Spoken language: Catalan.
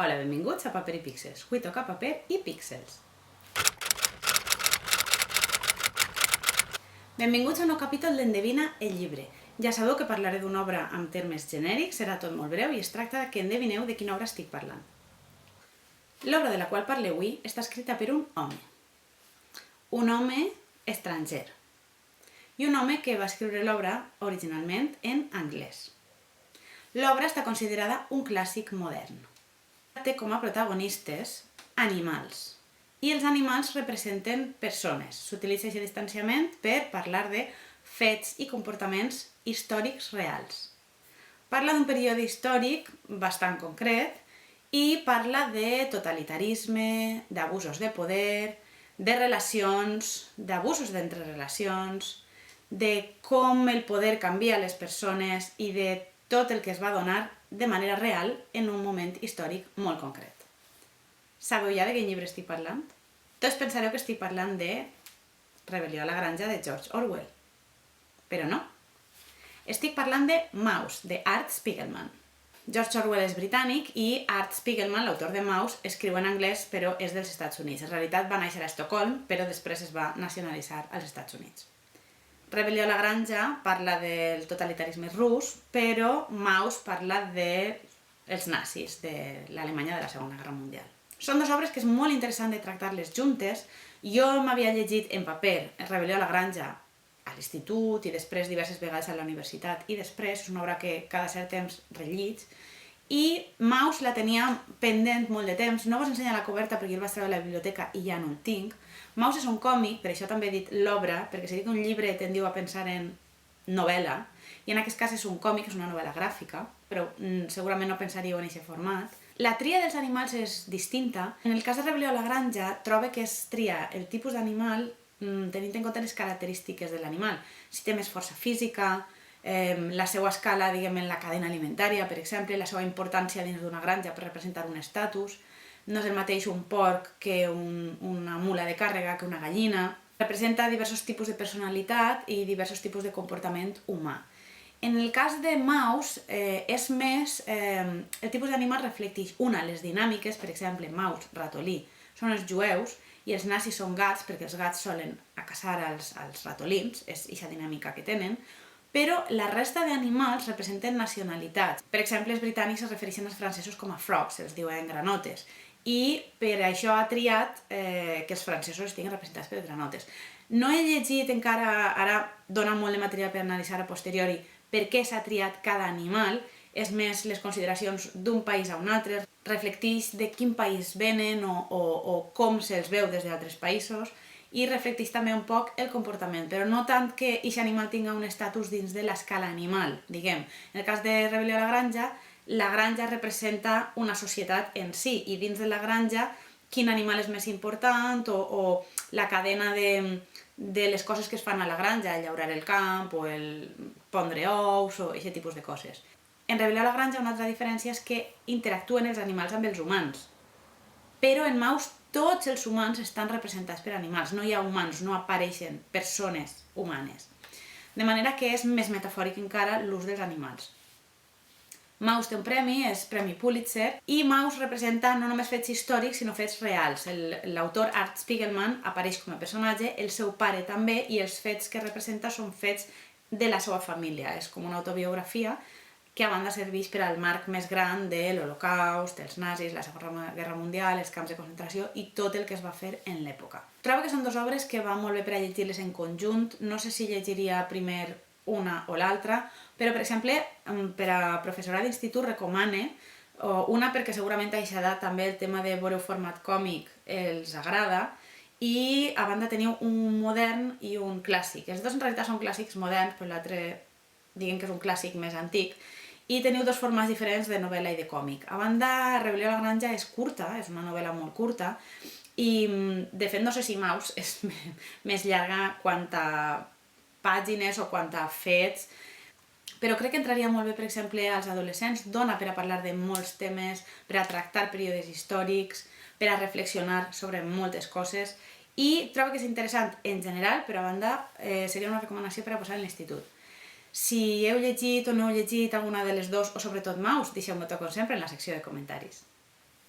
Hola, benvinguts a Paper i Píxels. Avui toca paper i píxels. Benvinguts a un nou capítol d'Endevina el llibre. Ja sabeu que parlaré d'una obra amb termes genèrics, serà tot molt breu i es tracta que endevineu de quina obra estic parlant. L'obra de la qual parleu avui està escrita per un home estranger, i un home que va escriure l'obra originalment en anglès. L'obra està considerada un clàssic modern. Té com a protagonistes animals, i els animals representen persones. S'utilitza aquest distanciament per parlar de fets i comportaments històrics reals. Parla d'un període històric bastant concret i parla de totalitarisme, d'abusos de poder, de relacions, d'abusos d'entre relacions, de com el poder canvia les persones i de tot el que es va donar de manera real en un moment històric molt concret. Sabeu ja de quin llibre estic parlant? Tots pensareu que estic parlant de Rebel·lió a la granja de George Orwell. Però no. Estic parlant de Maus, de Art Spiegelman. George Orwell és britànic i Art Spiegelman, l'autor de Maus, escriu en anglès però és dels Estats Units. En realitat va néixer a Estocolm, però després es va nacionalitzar als Estats Units. Rebel·lió a la granja parla del totalitarisme rus, però Maus parla dels nazis, de l'Alemanya de la Segona Guerra Mundial. Són dues obres que és molt interessant de tractar-les juntes. Jo m'havia llegit en paper Rebel·lió a la granja a l'institut i després diverses vegades a la universitat i després és una obra que cada cert temps rellig, i Maus la tenia pendent molt de temps. No vos ensenyo la coberta perquè el vaig treure a la biblioteca i ja no el tinc. Maus és un còmic, per això també he dit l'obra, perquè si dic un llibre tendiu a pensar en novel·la, i en aquest cas és un còmic, és una novel·la gràfica, però segurament no pensaríeu en aquest format. La tria dels animals és distinta. En el cas de Rebel·lió a la granja, trobo que es tria el tipus d'animal tenint en compte les característiques de l'animal. Si té més força física, la seva escala, diguem, en la cadena alimentària, per exemple, la seva importància dins d'una granja per representar un estatus. No és el mateix un porc que una mula de càrrega, que una gallina. Representa diversos tipus de personalitat i diversos tipus de comportament humà. En el cas de Maus, és més... el tipus d'animal reflecteix, les dinàmiques, per exemple, Maus, ratolí, són els jueus, i els nazis són gats, perquè els gats solen caçar els ratolins, és aquesta dinàmica que tenen, però la resta d'animals representen nacionalitats. Per exemple, els britànics es refereixen als francesos com a frogs, els diuen granotes, i per això ha triat que els francesos estiguin representats per granotes. No he llegit encara, ara dona molt de material per analitzar a posteriori, per què s'ha triat cada animal, és més les consideracions d'un país a un altre, reflecteix de quin país venen o com se'ls veu des d'altres països, i reflecteix també un poc el comportament, però no tant que aquest animal tinga un estatus dins de l'escala animal, diguem. En el cas de Rebel·lió a la granja representa una societat en si, i dins de la granja quin animal és més important o la cadena de les coses que es fan a la granja, el llaurar el camp o el pondre ous o aquest tipus de coses. En Rebel·lió a la granja una altra diferència és que interactuen els animals amb els humans, però en Maus tots els humans estan representats per animals, no hi ha humans, no apareixen persones humanes. De manera que és més metafòric encara l'ús dels animals. Maus té un premi, és Premi Pulitzer, i Maus representa no només fets històrics, sinó fets reals. L'autor Art Spiegelman apareix com a personatge, el seu pare també, i els fets que representa són fets de la seva família. És com una autobiografia que a banda serveix per al marc més gran de l'Holocaust, els nazis, la Segona Guerra Mundial, els camps de concentració i tot el que es va fer en l'època. Trobo que són dues obres que van molt bé per a llegir-les en conjunt. No sé si llegiria primer una o l'altra, però, per exemple, per a professorat d'institut recomane una perquè segurament a aquesta edat també el tema de veure format còmic els agrada, i a banda teniu un modern i un clàssic. Els dos en realitat són clàssics moderns, però l'altre diguem que és un clàssic més antic, i teniu dos formats diferents de novel·la i de còmic. A banda, Rebel·lió a la granja és curta, és una novel·la molt curta, i de fet no sé si Maus és més llarga quant a pàgines o quant a fets, però crec que entraria molt bé, per exemple, als adolescents. Dona per a parlar de molts temes, per a tractar períodes històrics, per a reflexionar sobre moltes coses, i trobo que és interessant en general, però a banda seria una recomanació per a posar en l'institut. Si heu llegit o no heu llegit alguna de les dues, o sobretot Maus, deixeu-m'ho com sempre en la secció de comentaris.